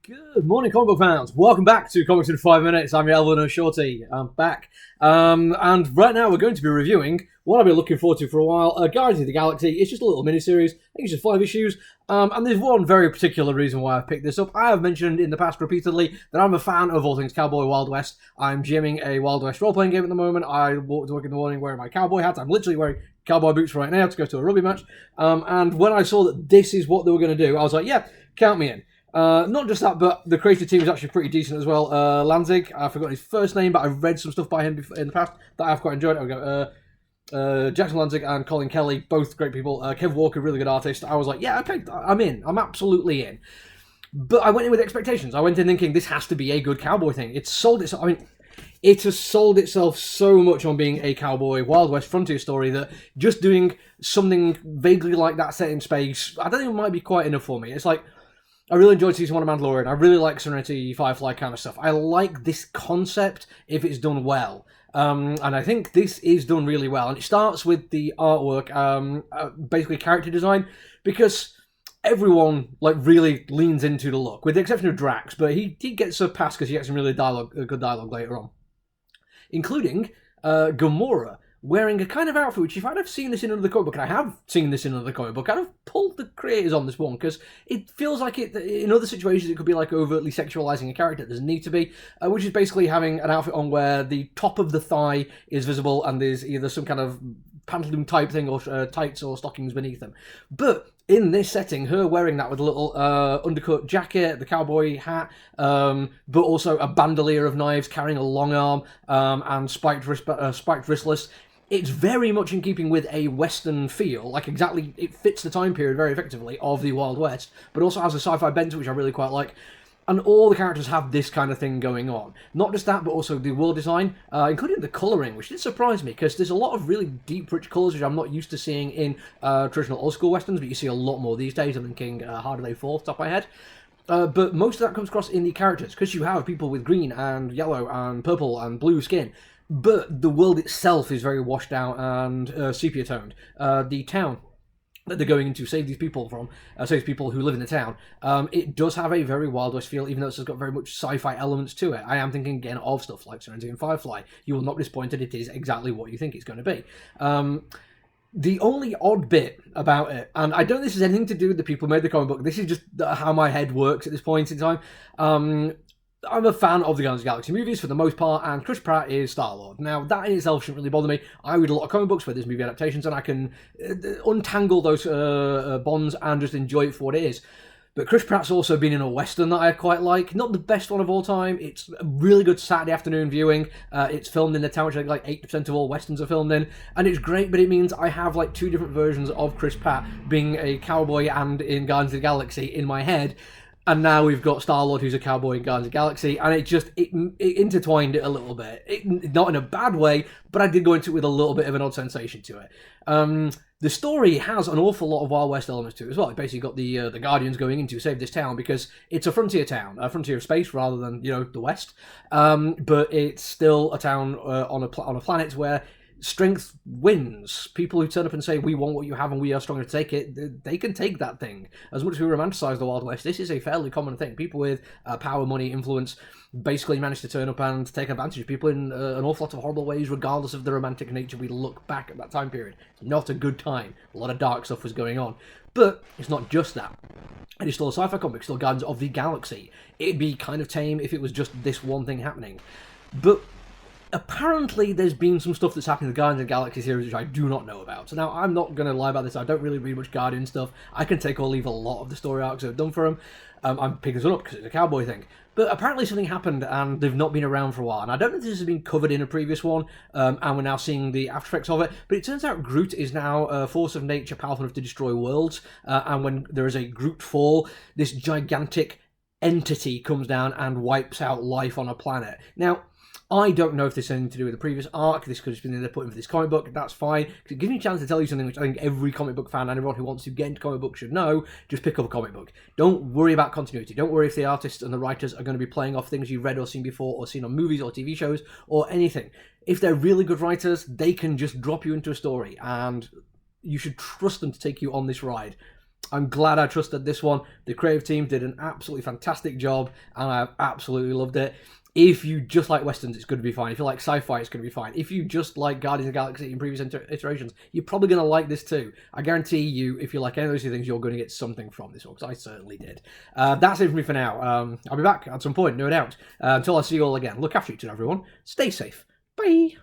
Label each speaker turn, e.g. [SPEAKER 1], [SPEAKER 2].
[SPEAKER 1] Good morning, comic book fans. Welcome back to Comics in 5 Minutes. I'm your Elvin Shorty. I'm back. And right now we're going to be reviewing what I've been looking forward to for a while, Guardians of the Galaxy. It's just a little mini-series. I think it's just 5 issues. And there's one very particular reason why I've picked this up. I have mentioned in the past repeatedly that I'm a fan of all things Cowboy Wild West. I'm GMing a Wild West role-playing game at the moment. I walk to work in the morning wearing my cowboy hat. I'm literally wearing cowboy boots right now to go to a rugby match. And when I saw that this is what they were going to do, I was like, yeah, count me in. Not just that, but the creative team is actually pretty decent as well. Lanzig, I forgot his first name, but I've read some stuff by him in the past that I've quite enjoyed. I've got Jackson Lanzig and Colin Kelly, both great people. Kev Walker, really good artist. I was like, yeah, okay, I'm in. I'm absolutely in. But I went in with expectations. I went in thinking this has to be a good cowboy thing. It's sold itself. I mean, it has sold itself so much on being a cowboy Wild West frontier story that just doing something vaguely like that set in space, I don't think it might be quite enough for me. It's like, I really enjoyed Season 1 of Mandalorian. I really like Serenity, Firefly kind of stuff. I like this concept if it's done well. And I think this is done really well. And it starts with the artwork, basically character design, because everyone really leans into the look, with the exception of Drax, but he gets a pass because he gets some really good dialogue later on. Including Gamora, wearing a kind of outfit which, if I'd have seen this in another comic book, and I have seen this in another comic book, I'd have pulled the creators on this one, because it feels like it, in other situations, it could be like overtly sexualizing a character. It doesn't need to be, which is basically having an outfit on where the top of the thigh is visible and there's either some kind of pantaloon type thing or tights or stockings beneath them. But in this setting, her wearing that with a little undercut jacket, the cowboy hat, but also a bandolier of knives, carrying a long arm, and spiked wristlets. It's very much in keeping with a Western feel, exactly, it fits the time period very effectively of the Wild West, but also has a sci-fi bent, which I really quite like. And all the characters have this kind of thing going on. Not just that, but also the world design, including the colouring, which did surprise me, because there's a lot of really deep, rich colours, which I'm not used to seeing in traditional old-school Westerns, but you see a lot more these days. I'm thinking Harder Day 4, top of my head. But most of that comes across in the characters, because you have people with green and yellow and purple and blue skin. But the world itself is very washed out and sepia-toned. The town that they're going in to save these people from, save people who live in the town, it does have a very Wild West feel, even though it's got very much sci-fi elements to it. I am thinking again of stuff like Serenity and Firefly. You will not be disappointed, it is exactly what you think it's going to be. The only odd bit about it, and I don't think this has anything to do with the people who made the comic book, this is just how my head works at this point in time. I'm a fan of the Guardians of the Galaxy movies for the most part, and Chris Pratt is Star-Lord. Now, that in itself shouldn't really bother me. I read a lot of comic books where there's movie adaptations, and I can untangle those bonds and just enjoy it for what it is. But Chris Pratt's also been in a Western that I quite like. Not the best one of all time. It's a really good Saturday afternoon viewing. It's filmed in the town, which I think 8% of all Westerns are filmed in. And it's great, but it means I have two different versions of Chris Pratt being a cowboy and in Guardians of the Galaxy in my head. And now we've got Star-Lord, who's a cowboy in Guardians of the Galaxy, and it intertwined it a little bit. Not in a bad way, but I did go into it with a little bit of an odd sensation to it. The story has an awful lot of Wild West elements to it as well. It basically got the Guardians going in to save this town because it's a frontier town, a frontier of space rather than the West. But it's still a town on a planet where strength wins. People who turn up and say, we want what you have and we are stronger to take it, they can take that thing. As much as we romanticize the Wild West, this is a fairly common thing. People with power, money, influence basically manage to turn up and take advantage of people in an awful lot of horrible ways, regardless of the romantic nature we look back at that time period. It's not a good time. A lot of dark stuff was going on. But it's not just that. It is still a sci-fi comic, still Guardians of the Galaxy. It'd be kind of tame if it was just this one thing happening. But apparently there's been some stuff that's happened in the Guardians of the Galaxy series which I do not know about. So now, I'm not going to lie about this, I don't really read much Guardian stuff. I can take or leave a lot of the story arcs I've done for them. I'm picking this one up because it's a cowboy thing. But apparently something happened and they've not been around for a while. And I don't know if this has been covered in a previous one, and we're now seeing the after effects of it. But it turns out Groot is now a force of nature powerful enough to destroy worlds. And when there is a Groot fall, this gigantic entity comes down and wipes out life on a planet. Now, I don't know if this has anything to do with the previous arc. This could have been in there put in for this comic book. That's fine. It gives me a chance to tell you something which I think every comic book fan and everyone who wants to get into comic books should know. Just pick up a comic book. Don't worry about continuity. Don't worry if the artists and the writers are going to be playing off things you've read or seen before or seen on movies or TV shows or anything. If they're really good writers, they can just drop you into a story and you should trust them to take you on this ride. I'm glad I trusted this one. The creative team did an absolutely fantastic job, and I absolutely loved it. If you just like westerns, it's going to be fine. If you like sci-fi, it's going to be fine. If you just like Guardians of the Galaxy in previous iterations, you're probably going to like this too. I guarantee you, if you like any of those two things, you're going to get something from this one, because I certainly did. That's it for me for now. I'll be back at some point, no doubt. Until I see you all again, look after each other, everyone. Stay safe. Bye.